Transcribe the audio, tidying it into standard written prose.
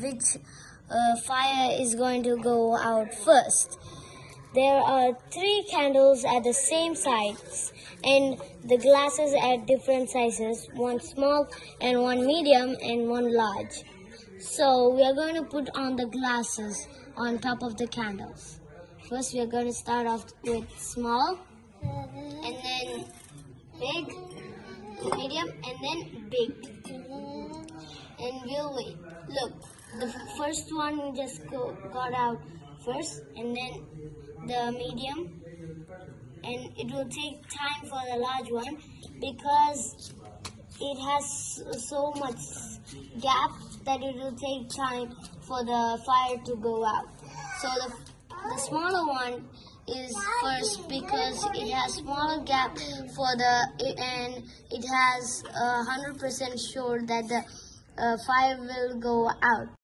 which fire is going to go out first. There are 3 candles at the same size and the glasses at different sizes, one small and one medium and one large. So we are going to put on the glasses on top of the candles. First we are going to start off with small and then big, medium and then big. And we'll wait. Look, the first one just got out first and then the medium, and it will take time for the large one because it has so much gap that it will take time for the fire to go out. So the smaller one is first because it has smaller gap and it has 100% sure that the fire will go out.